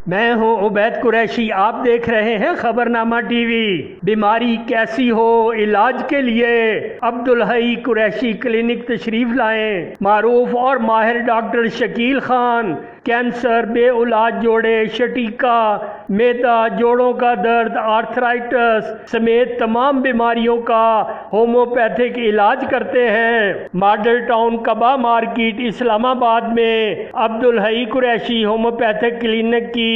मैं हूं उबैद कुरैशी, आप देख रहे हैं खबरनामा टीवी। बीमारी कैसी हो, इलाज के लिए अब्दुल्हई कुरैशी क्लिनिक तशरीफ लाएं। मारूफ और माहर डॉक्टर शकील खान कैंसर, औलाद, जोड़े, शटीका, मैदा, जोड़ों का दर्द, आर्तराइट्स समेत तमाम बीमारियों का होम्योपैथिक इलाज करते हैं। मॉडल टाउन कबा मार्केट इस्लामाबाद में अब्दुल्हई कुरैशी होम्योपैथिक क्लिनिक की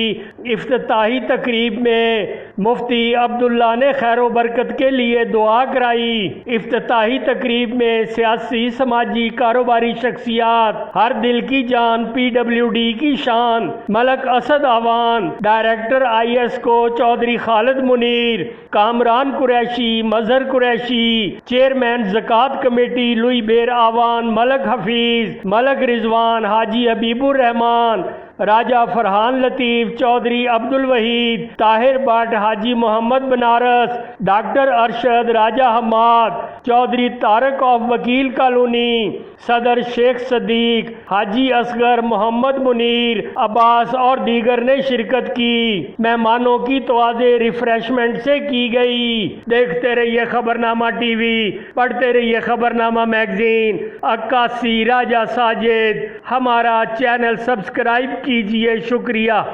इफ्तिताही तकरीब में मुफ्ती अब्दुल्ला ने खैरो बरकत के लिए दुआ कराई। इफ्तिताही तकरीब में सियासी, समाजी, कारोबारी शख्सियात, हर दिल की जान, PWD की शान, मलक असद आवान, डायरेक्टर IS को चौधरी खालिद मुनीर, कामरान कुरैशी, मजहर कुरैशी, चेयरमैन ज़कात कमेटी लुई बेर Awan, Malik Hafeez, Malik Rizwan, Haji Habibur Rahman, Raja Farhan Latif, Chaudhry Abdul Waheed, Tahir Bhatt, Haji Mohammad Banaras, doctor Arshad, Raja Hammad, Chaudhry Tariq of Wakil colony, Sadar Sheikh Sadiq, हाजी असगर, मोहम्मद मुनीर, अब्बास और दीगर ने शिरकत की। मेहमानों की तवाज़े रिफ्रेशमेंट से की गई। देखते रहिए खबरनामा टीवी, पढ़ते रहिए खबरनामा मैगजीन। 81 राजा साजिद, हमारा चैनल सब्सक्राइब कीजिए, शुक्रिया।